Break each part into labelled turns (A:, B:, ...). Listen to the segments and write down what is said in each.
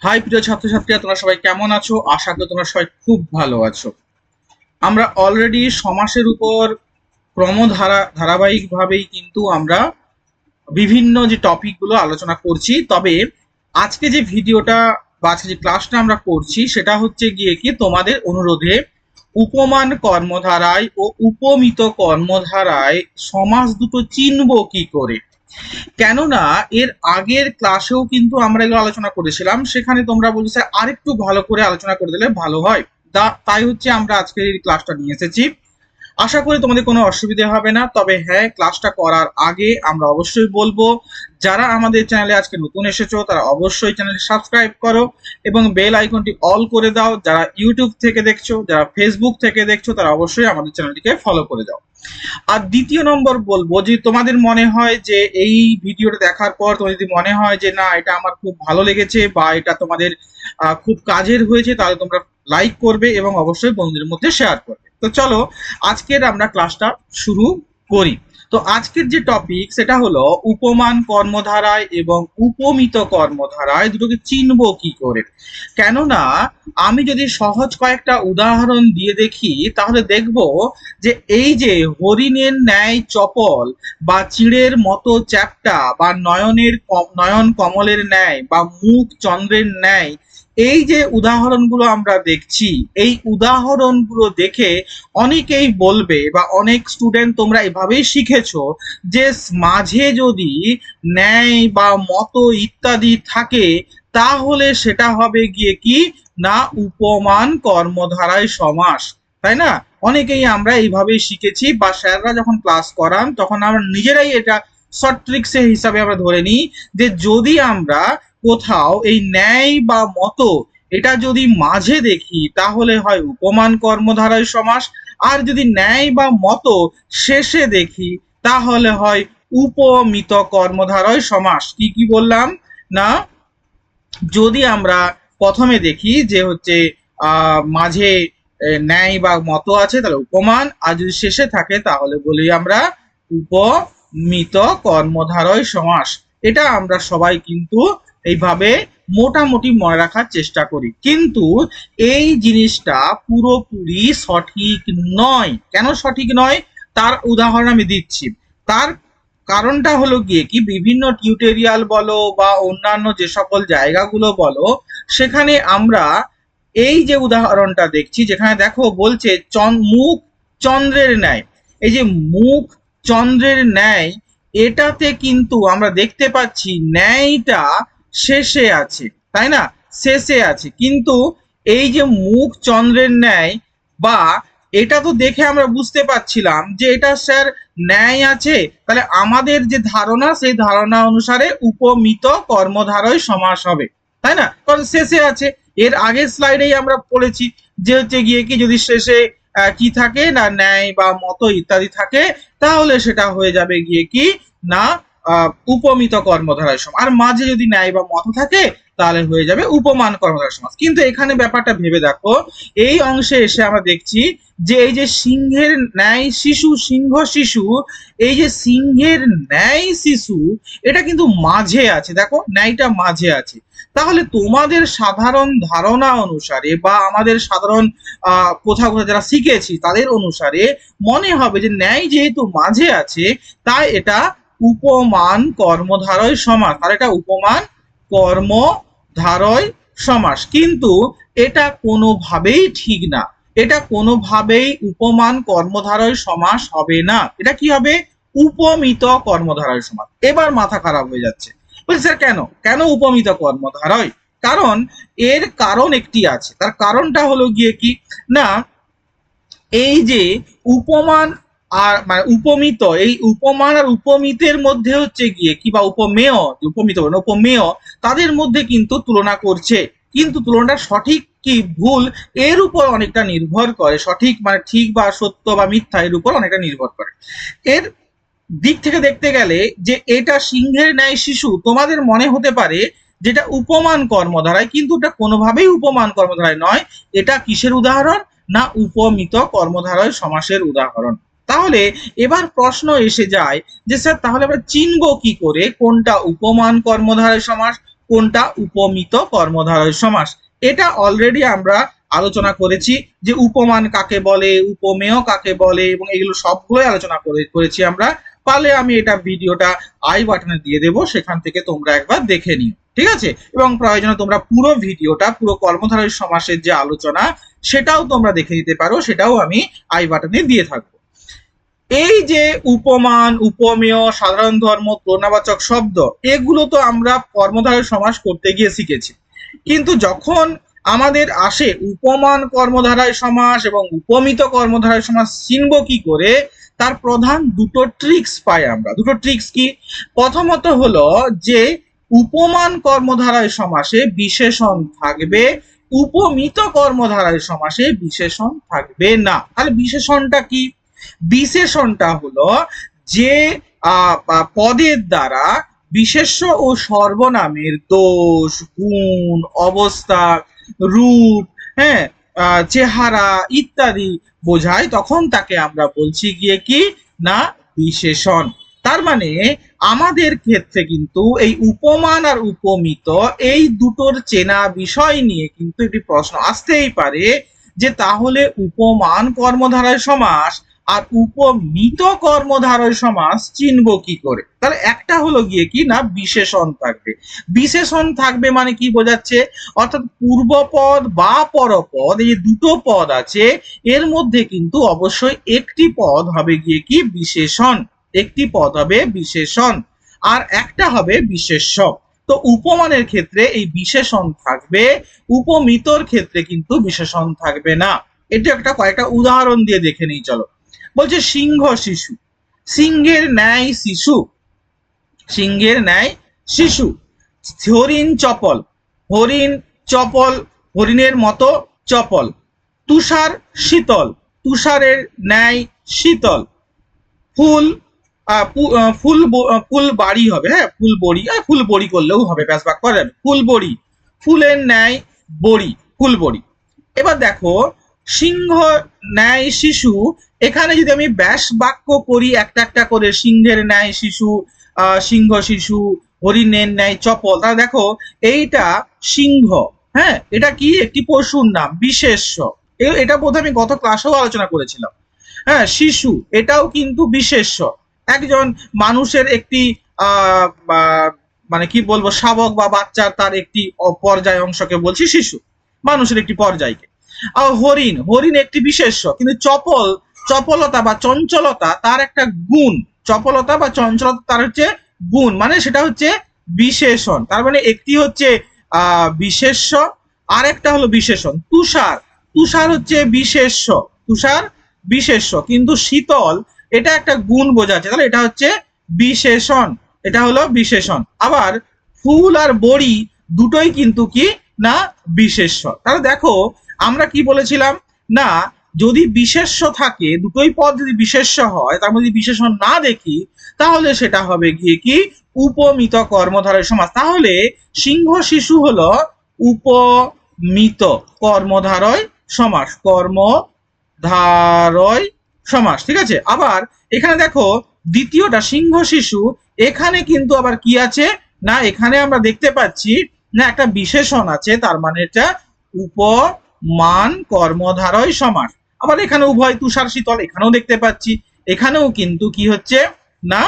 A: High প্রিয় ছাত্রছাত্রীরা, তোমরা সবাই কেমন আছো? আশা করি তোমরা সবাই খুব ভালো আছো। আমরা অলরেডি সমাসের উপর ধারাবাহিকভাবেই কিন্তু আমরা বিভিন্ন যে টপিকগুলো আলোচনা করছি। তবে আজকে যে ভিডিওটা বা আজকে যে ক্লাসটা আমরা করছি সেটা হচ্ছে গিয়ে কি তোমাদের অনুরোধে উপমান কর্মধারায় ও উপমিত কর্মধারায় সমাস দুটো চিনবো কি করে। কেননা এর আগের ক্লাসেও কিন্তু আমরা এগুলো আলোচনা করেছিলাম, সেখানে তোমরা বলছো আরেকটু ভালো করে আলোচনা করে দিলে ভালো হয়। তাই হচ্ছে আমরা আজকের এই ক্লাসটা নিয়ে এসেছি। আশা করি তোমাদের কোনো অসুবিধা হবে না। তবে হ্যাঁ, ক্লাসটা করার আগে আমরা অবশ্যই বলবো, যারা আমাদের চ্যানেলে আজকে নতুন এসেছো তারা অবশ্যই চ্যানেলটি সাবস্ক্রাইব করো এবং বেল আইকনটি অল করে দাও। যারা ইউটিউব থেকে দেখছো, যারা ফেসবুক থেকে দেখছো, তারা অবশ্যই আমাদের চ্যানেলটিকে ফলো করে দাও। আর দ্বিতীয় নম্বর বলবো, যে তোমাদের মনে হয় যে এই ভিডিওটা দেখার পর তোমার যদি মনে হয় যে না, এটা আমার খুব ভালো লেগেছে বা এটা তোমাদের খুব কাজের হয়েছে, তাহলে তোমরা লাইক করবে এবং অবশ্যই বন্ধুদের মধ্যে শেয়ার করবে। তো চলো আজকের আমরা ক্লাসটা শুরু করি। তো আজকের যে টপিক সেটা হলো উপমান কর্মধারায় এবং উপমিত কর্মধারায় দুটোকে চিনবো কি করে। কেননা আমি যদি সহজ কয়েকটা উদাহরণ দিয়ে দেখি তাহলে দেখব যে এই যে হরিণের ন্যায় চপল বা চিড়ের মতো চ্যাপ্টা বা নয়ন কমলের ন্যায় বা মুখ চন্দ্রের ন্যায়, এই যে উদাহরণগুলো আমরা দেখছি, এই উদাহরণগুলো দেখে অনেকেই বলবে বা অনেক স্টুডেন্ট তোমরা এভাবেই শিখেছো যে মাঝে যদি ন্যায় বা মত ইত্যাদি থাকে তাহলে সেটা হবে গিয়ে কি না উপমান কর্মধারায় সমাস, তাই না? অনেকেই আমরা এইভাবেই শিখেছি বা স্যাররা যখন ক্লাস করান তখন আমরা নিজেরাই এটা শর্ট ট্রিক্স হিসাবে আমরা ধরে নিই যে যদি আমরা কোথাও এই ন্যায় বা মত এটা যদি মাঝে দেখি তাহলে হয় উপমান কর্মধারায় সমাস, আর যদি ন্যায় বা মত শেষে দেখি তাহলে হয় উপমিত কর্মধারয় সমাস। কি কি বললাম না, যদি আমরা প্রথমে দেখি যে হচ্ছে মাঝে ন্যায় বা মত আছে তাহলে উপমান, আর যদি শেষে থাকে তাহলে বলি আমরা উপমিত কর্মধারয় সমাস। এটা আমরা সবাই কিন্তু এইভাবে মোটামুটি মনে রাখার চেষ্টা করি, কিন্তু এই জিনিসটা পুরোপুরি সঠিক নয়। কেন সঠিক নয় তার উদাহরণ আমি দিচ্ছি। তার কারণটা হলো গিয়ে কি, বিভিন্ন টিউটোরিয়াল বলো বা অন্যান্য যে সকল জায়গাগুলো বলো, সেখানে আমরা এই যে উদাহরণটা দেখছি যেখানে দেখো বলছে মুখ চন্দ্রের ন্যায়, এই যে মুখ চন্দ্রের ন্যায়, এটাতে কিন্তু আমরা দেখতে পাচ্ছি ন্যায়টা শেষে আছে, তাই না? শেষে আছে, কিন্তু এই যে মুখ চন্দ্রের ন্যায় বা এটা তো দেখে আমরা বুঝতে পারছিলাম যে এটা স্যার ন্যায় আছে, তাহলে আমাদের যে ধারণা সেই ধারণা অনুসারে উপমিত কর্মধারয় সমাস হবে, তাই না? কারণ শেষে আছে। এর আগের স্লাইডেই আমরা পড়েছি যে হচ্ছে গিয়ে কি যদি শেষে কি থাকে না ন্যায় বা মত ইত্যাদি থাকে তাহলে সেটা হয়ে যাবে গিয়ে কি না উপমিত কর্মধারয় সমাস, আর মাঝে যদি ন্যায় বা মত থাকে তাহলে হয়ে যাবে উপমান কর্মধারয় সমাস। কিন্তু এখানে ব্যাপারটা ভেবে দেখো, এই অংশে এসে আমরা দেখছি যে এই যে সিংহের ন্যায় শিশু, সিংহ শিশু, এই যে সিংহের ন্যায় শিশু এটা কিন্তু মাঝে আছে, দেখো ন্যায়টা মাঝে আছে। তাহলে তোমাদের সাধারণ ধারণা অনুসারে বা আমাদের সাধারণ কোথাও কোথাও যারা শিখেছি তাদের অনুসারে মনে হবে যে ন্যায় যেহেতু মাঝে আছে তাই এটা উপমান কর্মধারয় সমাস, আর এটা উপমান কর্মধারয় সমাস। কিন্তু এটা কোনোভাবেই ঠিক না, এটা কোনোভাবেই উপমান কর্মধারয় সমাস হবে না। এটা কি হবে? উপমিত কর্মধারয় সমাস। এবার মাথা খারাপ হয়ে যাচ্ছে, বলছি স্যার কেন কেন উপমিত কর্মধারয়? কারণ এর কারণ একটি আছে। তার কারণটা হলো গিয়ে কি না, এই যে উপমান আর মানে উপমিত, এই উপমান আর উপমিতের মধ্যে হচ্ছে গিয়ে কি বা উপমেয়, উপমিত উপমেয়, তাদের মধ্যে কিন্তু তুলনা করছে, কিন্তু তুলনাটা সঠিক কি ভুল এর উপর অনেকটা নির্ভর করে। সঠিক মানে ঠিক বা সত্য বা মিথ্যা এর উপর অনেকটা নির্ভর করে। এর দিক থেকে দেখতে গেলে যে এটা সিংহের ন্যায় শিশু তোমাদের মনে হতে পারে যেটা উপমান কর্মধারায়, কিন্তু এটা কোনোভাবেই উপমান কর্মধারায় নয়। এটা কিসের উদাহরণ না উপমিত কর্মধারয় সমাসের উদাহরণ। তাহলে এবার প্রশ্ন এসে যায় যে স্যার তাহলে আমরা চিনবো কি করে কোনটা উপমান কর্মধারয় সমাস কোনটা? উপমিত কর্মধারয় সমাস। এটা অলরেডি আমরা আলোচনা করেছি যে উপমান কাকে বলে, উপমেয় কাকে বলে, এবং এগুলো সবগুলোই আলোচনা করেছি আমরা। পারলে আমি এটা ভিডিওটা আই বাটনে দিয়ে দেবো, সেখান থেকে তোমরা একবার দেখে নিও, ঠিক আছে? এবং প্রয়োজনে তোমরা পুরো ভিডিওটা, পুরো কর্মধারয় সমাসের যে আলোচনা সেটাও তোমরা দেখে নিতে পারো, সেটাও আমি আই বাটনে দিয়ে থাকবো। এই যে উপমান, উপমেয়, সাধারণ ধর্ম, প্রণবাচক শব্দ, এগুলো তো আমরা কর্মধারয় সমাস করতে গিয়ে শিখেছি। কিন্তু যখন আমাদের আসে উপমান কর্মধারয় সমাস এবং উপমিত কর্মধারয় সমাস চিনব কি করে, তার প্রধান দুটো ট্রিক্স পাই আমরা। দুটো ট্রিক্স কি? প্রথমত হলো যে উপমান কর্মধারয় সমাসে বিশেষণ থাকবে, উপমিত কর্মধারয় সমাসে বিশেষণ থাকবে না। তাহলে বিশেষণটা কি? বিশেষণটা হলো যে পদের দ্বারা বিশেষ্য ও সর্বনামের দোষ, গুণ, অবস্থা, রূপ, হ্যাঁ, চেহারা ইত্যাদি বোঝায়, তখন তাকে আমরা বলছি গিয়ে কি না বিশেষণ। তার মানে আমাদের ক্ষেত্রে কিন্তু এই উপমান আর উপমিত এই দুটোর চেনা বিষয় নিয়ে কিন্তু একটি প্রশ্ন আসতেই পারে যে তাহলে উপমান কর্মধারয় সমাস আর উপমিত কর্মধারয় সমাস চিনব কি করে? তাহলে একটা হলো গিয়ে কি না বিশেষণ থাকবে। বিশেষণ থাকবে মানে কি বোঝাচ্ছে? অর্থাৎ পূর্বপদ বা পরপদ, এই দুটো পদ আছে, এর মধ্যে কিন্তু অবশ্যই একটি পদ হবে গিয়ে কি বিশেষণ, একটি পদ হবে বিশেষণ আর একটা হবে বিশেষ্য। তো উপমানের ক্ষেত্রে এই বিশেষণ থাকবে, উপমিতর ক্ষেত্রে কিন্তু বিশেষণ থাকবে না। এটা একটা কয়েকটা উদাহরণ দিয়ে দেখে নিই, চলো। বলছে সিংহ শিশু, সিংহের ন্যায় শিশু, সিংহের ন্যায় শিশু। হরিণ চপল, হরিণ চপল, হরিণের মতো চপল। তুষার শীতল, তুষারের ন্যায় শীতল। ফুল ফুল ফুল বাড়ি হবে, হ্যাঁ ফুল বড়ি, ফুল বড়ি করলেও হবে, ব্যাস বাক্য করা যাবে। ফুল বড়ি, ফুলের ন্যায় বড়ি, ফুল বড়ি। এবার দেখো সিংহ ন্যায় শিশু, এখানে যদি আমি ব্যাস বাক্য করি একটা একটা করে, সিংহের ন্যায় শিশু, সিংহ শিশু, হরিণের ন্যায় চপল, তাহলে দেখো এইটা সিংহ, হ্যাঁ এটা কি একটি পশুর নাম, বিশেষ্য। এটা বোধহয় আমি গত ক্লাসেও আলোচনা করেছিলাম। হ্যাঁ শিশু, এটাও কিন্তু বিশেষ্য, একজন মানুষের একটি মানে কি বলবো শাবক বা বাচ্চার তার একটি পর্যায় অংশকে বলছি শিশু, মানুষের একটি পর্যায়কে। আর হরিণ, হরিণ একটি বিশেষ্য, কিন্তু চপল, চপলতা বা চঞ্চলতা তার একটা গুণ, চপলতা বা চঞ্চলতা তার হচ্ছে গুণ, মানে সেটা হচ্ছে বিশেষণ। তার মানে একটি হচ্ছে বিশেষ্য, আরেকটা হলো বিশেষণ। তুষার, তুষার হচ্ছে বিশেষ্য, তুষার বিশেষ্য, কিন্তু শীতল এটা একটা গুণ বোঝাচ্ছে, তাহলে এটা হচ্ছে বিশেষণ, এটা হলো বিশেষণ। আবার ফুল আর বড়ি দুটোই কিন্তু কি না বিশেষ্য। তাহলে দেখো আমরা কি বলেছিলাম না, যদি বিশেষ্য থাকে, দুটোই পদ যদি বিশেষ্য হয়, তার মধ্যে বিশেষণ না দেখি, তাহলে সেটা হবে গিয়ে কি উপমিত কর্মধারয় সমাস। তাহলে সিংহ শিশু হলো উপমিত কর্মধারয় সমাস, কর্মধারয় সমাস, ঠিক আছে। আবার এখানে দেখো দ্বিতীয়টা সিংহ শিশু, এখানে কিন্তু আবার কি আছে না, এখানে আমরা দেখতে পাচ্ছি না একটা বিশেষণ আছে, তার মানে এটা উপমান কর্মধারয় সমাস। আবার এখানে উভয় তুষার শীতল, এখানেও দেখতে পাচ্ছি, এখানেও কিন্তু কি হচ্ছে না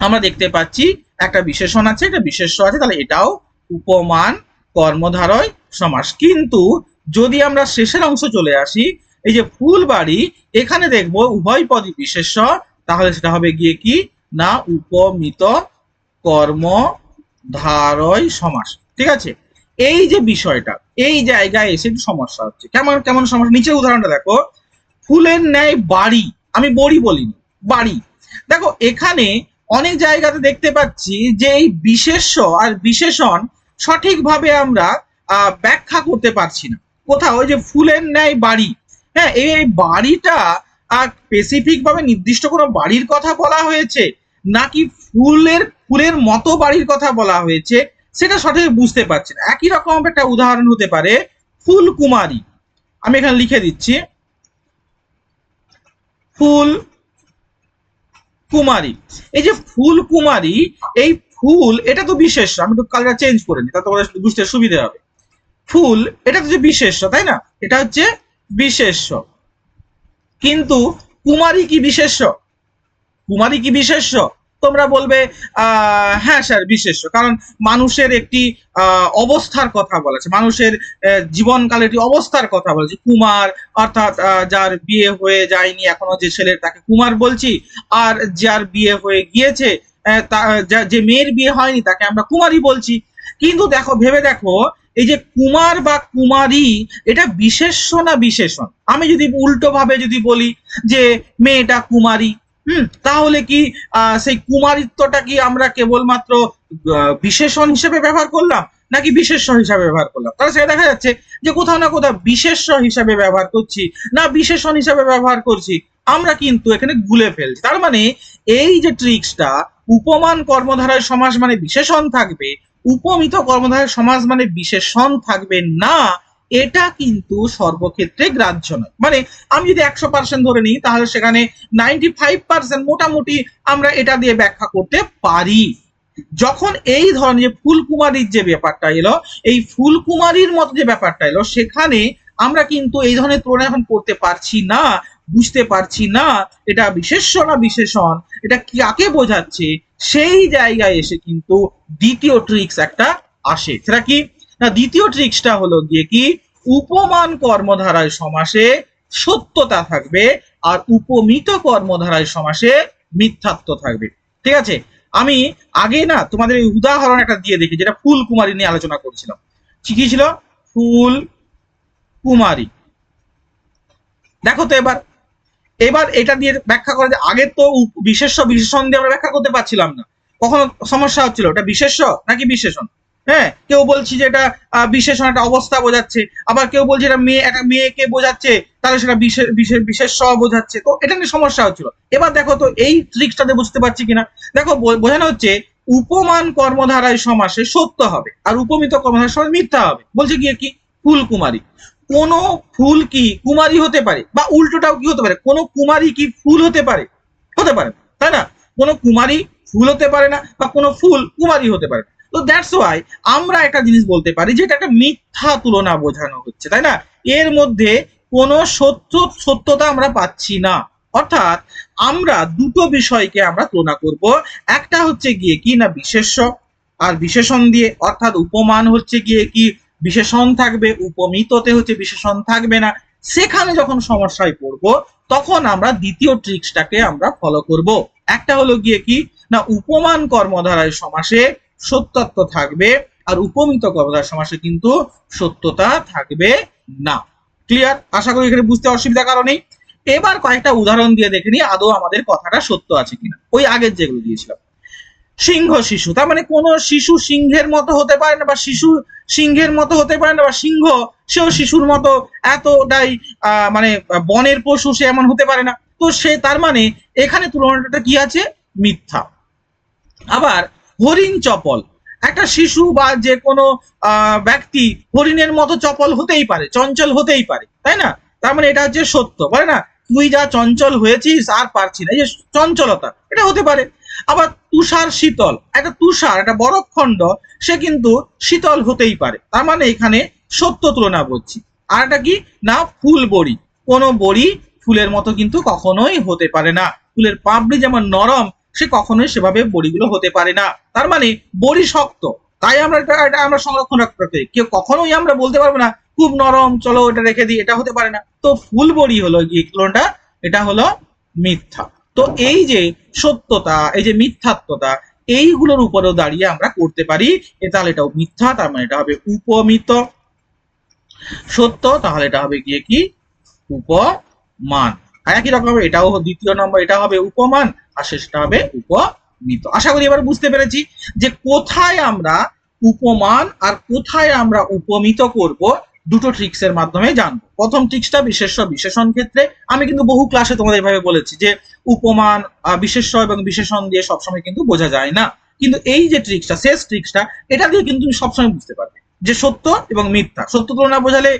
A: আমরা দেখতে পাচ্ছি একটা বিশেষণ আছে, একটা বিশেষ্য আছে, তাহলে এটাও উপমান কর্মধারয় সমাস। কিন্তু যদি আমরা শেষের অংশ চলে আসি, এই যে ফুলবাড়ি, এখানে দেখবো উভয় পদই বিশেষ্য, তাহলে সেটা হবে গিয়ে কি না উপমিত কর্মধারয় সমাস, ঠিক আছে। এই যে বিষয়টা, এই জায়গায় এসে সমস্যা হচ্ছে। কেমন কেমন সমস্যা, নিচে উদাহরণটা দেখো। ফুলের ন্যায় বাড়ি, আমি বড়ি বলিনি, বাড়ি। দেখো এখানে অনেক জায়গাতে দেখতে পাচ্ছি যে এই বিশেষ্য আর বিশেষণ সঠিকভাবে আমরা ব্যাখ্যা করতে পারছি না। কোথাও ওই যে ফুলের ন্যায় বাড়ি, হ্যাঁ এই বাড়িটা স্পেসিফিক ভাবে নির্দিষ্ট কোনো বাড়ির কথা বলা হয়েছে, নাকি ফুলের ফুলের মতো বাড়ির কথা বলা হয়েছে, সেটা সঠিক বুঝতে পারছি না। একই রকম একটা উদাহরণ হতে পারে ফুল কুমারী, আমি এখানে লিখে দিচ্ছি ফুল কুমারী। এই যে ফুল কুমারী, এই ফুল এটা তো বিশেষ্য, আমি একটু কালারটা চেঞ্জ করে নিই তাতে তোমাদের বুঝতে সুবিধা হবে। ফুল এটা তো বিশেষ্য, তাই না? এটা হচ্ছে বিশেষ্য। কিন্তু কুমারী কি বিশেষ্য? কুমারী কি বিশেষ্য? তোমরা বলবে হ্যাঁ স্যার বিশেষ্য, কারণ মানুষের একটি অবস্থার কথা বলেছে, মানুষের জীবনকালে একটি অবস্থার কথা বলেছে। কুমার অর্থাৎ যার বিয়ে হয়ে যায়নি এখনো যে ছেলের, তাকে কুমার বলছি। আর যার বিয়ে হয়ে গিয়েছে, যে মেয়ের বিয়ে হয়নি, তাকে আমরা কুমারী বলছি। কিন্তু দেখো, ভেবে দেখো, এই যে কুমার বা কুমারী, এটা বিশেষ্য না বিশেষণ? আমি যদি উল্টো ভাবে যদি বলি যে মেয়েটা কুমারী, তাহলে কি সেই কুমারিত্বটা কি আমরা কেবলমাত্র বিশেষণ হিসেবে ব্যবহার করলাম নাকি বিশেষ্য হিসাবে ব্যবহার করলাম? তাহলে সেটা দেখা যাচ্ছে যে কোথাও না কোথাও বিশেষ্য হিসাবে ব্যবহার করছি না বিশেষণ হিসাবে ব্যবহার করছি, আমরা কিন্তু এখানে গুলে ফেলছি। তার মানে এই যে ট্রিক্সটা, উপমান কর্মধারয় সমাস মানে বিশেষণ থাকবে, উপমিত কর্মধারয় সমাস মানে বিশেষণ থাকবে না, এটা কিন্তু সর্বক্ষেত্রে গ্রাহ্য নয়। মানে আমি যদি 100% ধরে নিই, তাহলে সেখানে 95% মোটামুটি আমরা এটা দিয়ে ব্যাখ্যা করতে পারি। যখন এই ধরনের ফুলকুমারীর যে ব্যাপারটা এলো, এই ফুলকুমারীর মতো যে ব্যাপারটা এলো, সেখানে আমরা কিন্তু এই ধরনের তুলনা এখন করতে পারছি না, বুঝতে পারছি না এটা বিশেষ্য না বিশেষণ, এটা কাকে বোঝাচ্ছে। সেই জায়গায় এসে কিন্তু দ্বিতীয় ট্রিক্স একটা আসে। সেটা কি না, দ্বিতীয় ট্রিক্সটা হলো গিয়ে কি, উপমান কর্মধারায় সমাসে সত্যতা থাকবে আর উপমিত কর্মধারায় সমাসে মিথ্যাত্ব থাকবে। ঠিক আছে, আমি আগে না তোমাদের এই উদাহরণ একটা দিয়ে দেখি, যেটা ফুল কুমারী নিয়ে আলোচনা করছিলাম। কি ছিল? ফুল কুমারী। দেখো তো এবার এবার এটা দিয়ে ব্যাখ্যা করা যায়। আগে তো বিশেষ্য বিশেষণ দিয়ে আমরা ব্যাখ্যা করতে পারছিলাম না, কখনো সমস্যা হচ্ছিল এটা বিশেষ্য নাকি বিশেষণ। হ্যাঁ, কেউ বলছি যে এটা বিশেষণ একটা অবস্থা বোঝাচ্ছে, আবার কেউ বলছে এটা একটা মেয়েকে বোঝাচ্ছে, তাহলে সেটা বিশেষ্য বোঝাচ্ছে। তো এটা নিয়ে সমস্যা হচ্ছিল। এবার দেখো তো এই ট্রিক্সটাতে বুঝতে পারছি কিনা। দেখো, বোঝানো হচ্ছে উপমান কর্মধারায় সমাসে সত্য হবে আর উপমিত কর্মধারায় সমাসে মিথ্যা হবে। বলছে গিয়ে কি, ফুল কুমারী। কোন ফুল কি কুমারী হতে পারে? বা উল্টোটাও কি হতে পারে, কোন কুমারী কি ফুল হতে পারে? হতে পারে, তাই না? কোন কুমারী ফুল হতে পারে না, বা কোন ফুল কুমারী হতে পারে। তো দ্যাটস ওয়াই আমরা একটা জিনিস বলতে পারি যে এটা একটা মিথ্যা তুলনা বোঝানো হচ্ছে, তাই না? এর মধ্যে কোনো সত্যতা আমরা পাচ্ছি না। অর্থাৎ আমরা দুটো বিষয়কে আমরা তুলনা করব। একটা হচ্ছে গিয়ে কি না বিশেষ্য আর বিশেষণ দিয়ে, অর্থাৎ উপমান হচ্ছে গিয়ে কি বিশেষণ থাকবে, উপমিততে হচ্ছে বিশেষণ থাকবে না। সেখানে যখন সমস্যায় পড়বো, তখন আমরা দ্বিতীয় ট্রিক্সটাকে আমরা ফলো করব। একটা হলো গিয়ে কি না, উপমান কর্মধারায় সমাসে সত্যত্ব থাকবে আর উপমিত কর্মধারায় সমাসে কিন্তু সত্যতা থাকবে না। ক্লিয়ার? আশা করি এখানে বুঝতে অসুবিধা কারণেই। এবার কয়েকটা উদাহরণ দিয়ে দেখে নিই আদৌ আমাদের কথাটা সত্য আছে কিনা, ওই আগের যেগুলো দিয়েছিলাম। সিংহ শিশু, তার মানে কোন শিশু সিংহের মতো হতে পারে না, বা শিশু সিংহের মতো হতে পারে না, বা সিংহ সেও শিশুর মতো এতটাই মানে বনের পশু সে এমন হতে পারে না। তো সে তার মানে এখানে তুলনাটা কি আছে? মিথ্যা। আবার হরিণ চপল, একটা শিশু বা যে কোনো ব্যক্তি হরিণের মতো চপল হতেই পারে, চঞ্চল হতেই পারে, তাই না? তার মানে এটা হচ্ছে সত্য, বলে না তুই যা চঞ্চল হয়েছিস আর পারছি না, এই যে চঞ্চলতা, এটা হতে পারে। আবার তুষার শীতল, একটা তুষার একটা বরফখণ্ড সে কিন্তু শীতল হতেই পারে, তার মানে এখানে সত্য তুলনা বলছি। আর একটা কি না, ফুল বড়ি, কোনো বড়ি ফুলের মতো কিন্তু কখনোই হতে পারে না। ফুলের পাপড়ি যেমন নরম, সে কখনোই সেভাবে বড়িগুলো হতে পারে না। তার মানে বড়ি শক্ত, তাই আমরা এটা আমরা সংরক্ষণ রাখতে পারি। কেউ কখনোই আমরা বলতে পারবো না খুব নরম, চলো এটা রেখে দিই, এটা হতে পারে না। তো ফুল বড়ি হলো গিয়ে তুলনাটা, এটা হলো মিথ্যা। তো এই যে সত্যতা, এই যে মিথ্যাত্বতা, এইগুলোর উপরেও দাঁড়িয়ে আমরা করতে পারি তাহলে এটাও মিথ্যা, তার মানে এটা হবে উপমিত। সত্য তাহলে এটা হবে গিয়ে কি উপমান। একই রকম এটাও দ্বিতীয় নম্বর, এটা হবে উপমান আর শেষটা হবে উপমিত। আশা করি এবার বুঝতে পেরেছি যে কোথায় আমরা উপমান আর কোথায় আমরা উপমিত করব, দুটো ট্রিক্সের মাধ্যমে জানবো। প্রথম ট্রিক্সটা বিশেষ্য বিশেষণ ক্ষেত্রে, আমি কিন্তু বহু ক্লাসে তোমাদের এভাবে বলেছি যে উপমান বিশেষ্য এবং বিশেষণ দিয়ে সবসময় কিন্তু বোঝা যায় না, কিন্তু এই যে ট্রিক্সটা, শেষ ট্রিক্সটা, এটা দিয়ে কিন্তু তুমি সবসময় বুঝতে পারবে যে সত্য এবং মিথ্যা। সত্য তুলনা বোঝালে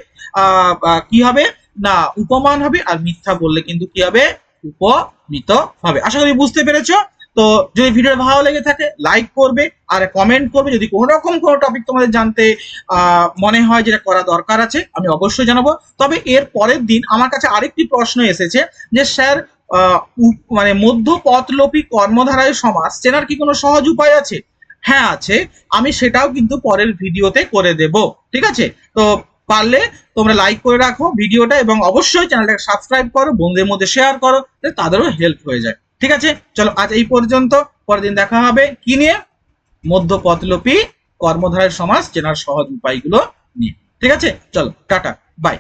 A: কি হবে না উপমান হবে, আর মিথ্যা বললে কিন্তু কি হবে উপমিত হবে। আশা করি বুঝতে পেরেছো। তো যদি ভিডিও ভালো লেগে থাকে লাইক করবে আর কমেন্ট করবে। যদি কোনো রকম কোনো টপিক তোমাদের জানতে মনে হয় যেটা করা দরকার আছে, আমি অবশ্যই জানাবো। তবে এর পরের দিন আমার কাছে আরেকটি প্রশ্ন এসেছে যে স্যার মানে মধ্যপথলোপী কর্মধারায় সমাস চেনার কি কোনো সহজ উপায় আছে? হ্যাঁ আছে, আমি সেটাও কিন্তু পরের ভিডিওতে করে দেব। ঠিক আছে, তো পারলে তোমরা লাইক করে রাখো ভিডিওটা এবং অবশ্যই চ্যানেলটাকে সাবস্ক্রাইব করো, বন্ধুদের মধ্যে শেয়ার করো, তাদেরও হেল্প হয়ে যায়। ঠিক আছে, চলো আজ এই পর্যন্ত। পরের দিন দেখা হবে কি নিয়ে? মধ্যপথলোপী কর্মধারয় সমাস চেনার সহজ উপায়গুলো নিয়ে। ঠিক আছে, চলো টাটা, বাই।